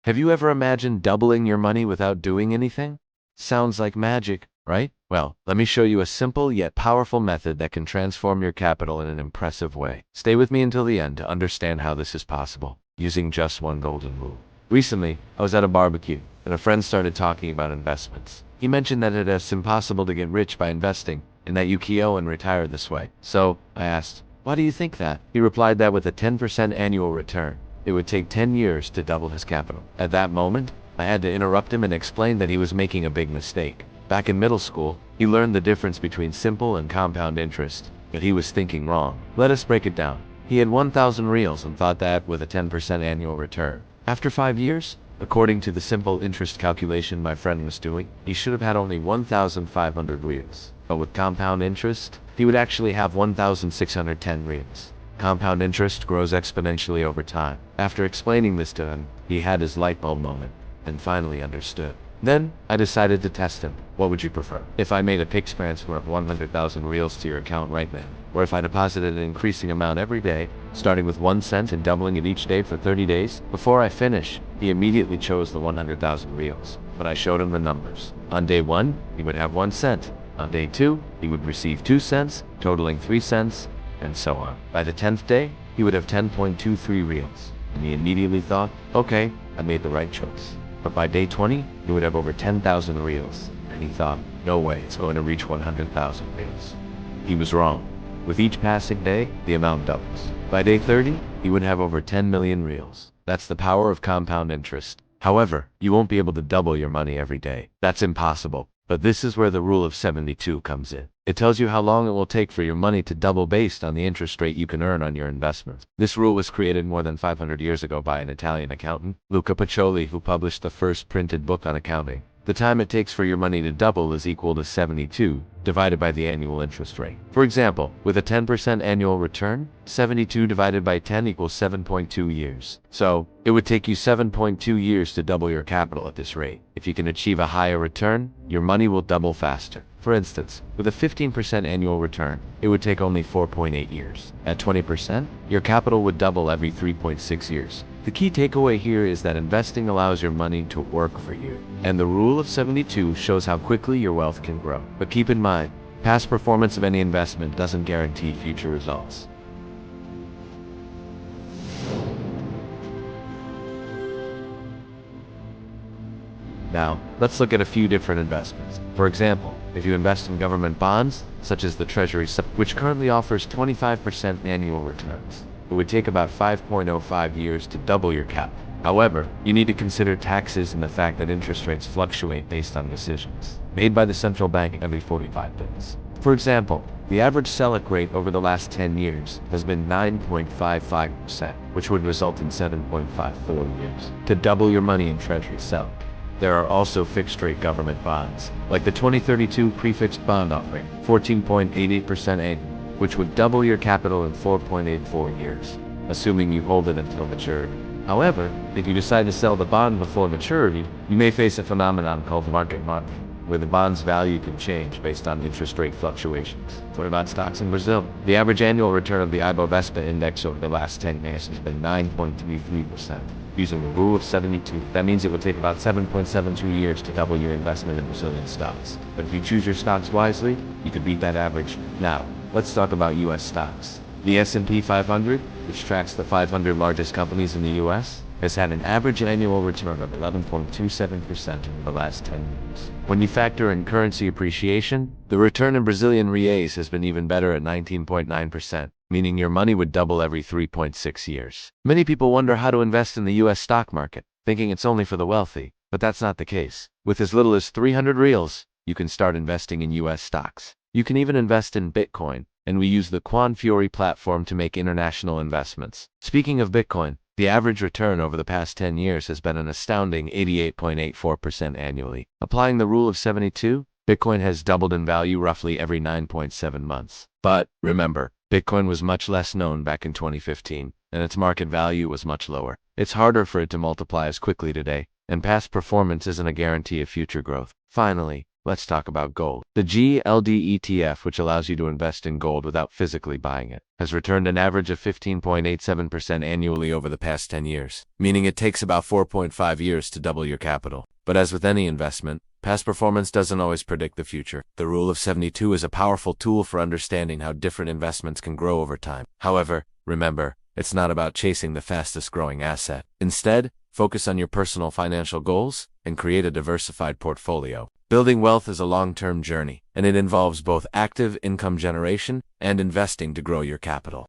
Have you ever imagined doubling your money without doing anything? Sounds like magic, right? Well, let me show you a simple yet powerful method that can transform your capital in an impressive way. Stay with me until the end to understand how this is possible, using just one golden rule. Recently, I was at a barbecue, and a friend started talking about investments. He mentioned that it is impossible to get rich by investing, and that you KO and retire this way. So, I asked, why do you think that? He replied that with a 10% annual return, it would take 10 years to double his capital. At that moment, I had to interrupt him and explain that he was making a big mistake. Back in middle school, he learned the difference between simple and compound interest, but he was thinking wrong. Let us break it down. He had 1,000 reals and thought that with a 10% annual return. After 5 years, according to the simple interest calculation my friend was doing, he should have had only 1,500 reals. But with compound interest, he would actually have 1,610 reals. Compound interest grows exponentially over time. After explaining this to him, he had his light bulb moment and finally understood. Then, I decided to test him. What would you prefer? If I made a PIX transfer of 100,000 reals to your account right now, or if I deposited an increasing amount every day, starting with 1 cent and doubling it each day for 30 days? Before I finish, he immediately chose the 100,000 reals, but I showed him the numbers. On day 1, he would have 1 cent. On day 2, he would receive 2 cents, totaling 3 cents, and so on. By the 10th day, he would have 10.23 reals, and he immediately thought, okay, I made the right choice. But by day 20, he would have over 10,000 reals, and he thought, no way, it's going to reach 100,000 reals. He was wrong. With each passing day, the amount doubles. By day 30, he would have over 10 million reals. That's the power of compound interest. However, you won't be able to double your money every day. That's impossible. But this is where the rule of 72 comes in. It tells you how long it will take for your money to double based on the interest rate you can earn on your investments. This rule was created more than 500 years ago by an Italian accountant, Luca Pacioli, who published the first printed book on accounting. The time it takes for your money to double is equal to 72 divided by the annual interest rate. For example, with a 10% annual return, 72 divided by 10 equals 7.2 years. So, it would take you 7.2 years to double your capital at this rate. If you can achieve a higher return, your money will double faster. For instance, with a 15% annual return, it would take only 4.8 years. At 20%, your capital would double every 3.6 years. The key takeaway here is that investing allows your money to work for you. And the rule of 72 shows how quickly your wealth can grow. But keep in mind, past performance of any investment doesn't guarantee future results. Now, let's look at a few different investments. For example, if you invest in government bonds, such as the Treasury, which currently offers 25% annual returns, it would take about 5.05 years to double your capital. However, you need to consider taxes and the fact that interest rates fluctuate based on decisions made by the central bank every 45 days. For example, the average Selic rate over the last 10 years has been 9.55%, which would result in 7.54 years to double your money in Treasury Selic. There are also fixed-rate government bonds, like the 2032 prefixed bond offering, 14.88% annual, which would double your capital in 4.84 years, assuming you hold it until maturity. However, if you decide to sell the bond before maturity, you may face a phenomenon called market market, where the bond's value can change based on interest rate fluctuations. What about stocks in Brazil? The average annual return of the Ibovespa index over the last 10 years has been 9.33%. Using the rule of 72, that means it would take about 7.72 years to double your investment in Brazilian stocks. But if you choose your stocks wisely, you could beat that average. Now, let's talk about U.S. stocks. The S&P 500, which tracks the 500 largest companies in the U.S., has had an average annual return of 11.27% in the last 10 years. When you factor in currency appreciation, the return in Brazilian reais has been even better at 19.9%, meaning your money would double every 3.6 years. Many people wonder how to invest in the U.S. stock market, thinking it's only for the wealthy, but that's not the case. With as little as 300 reals, you can start investing in U.S. stocks. You can even invest in Bitcoin, and we use the Fiori platform to make international investments. Speaking of Bitcoin, the average return over the past 10 years has been an astounding 88.84% annually. Applying the rule of 72, Bitcoin has doubled in value roughly every 9.7 months. But remember, Bitcoin was much less known back in 2015, and its market value was much lower. It's harder for it to multiply as quickly today, and past performance isn't a guarantee of future growth. Finally, Let's talk about gold. The GLD ETF, which allows you to invest in gold without physically buying it, has returned an average of 15.87% annually over the past 10 years, meaning it takes about 4.5 years to double your capital. But as with any investment, past performance doesn't always predict the future. The rule of 72 is a powerful tool for understanding how different investments can grow over time. However, remember, it's not about chasing the fastest growing asset. Instead, focus on your personal financial goals and create a diversified portfolio. Building wealth is a long-term journey, and it involves both active income generation and investing to grow your capital.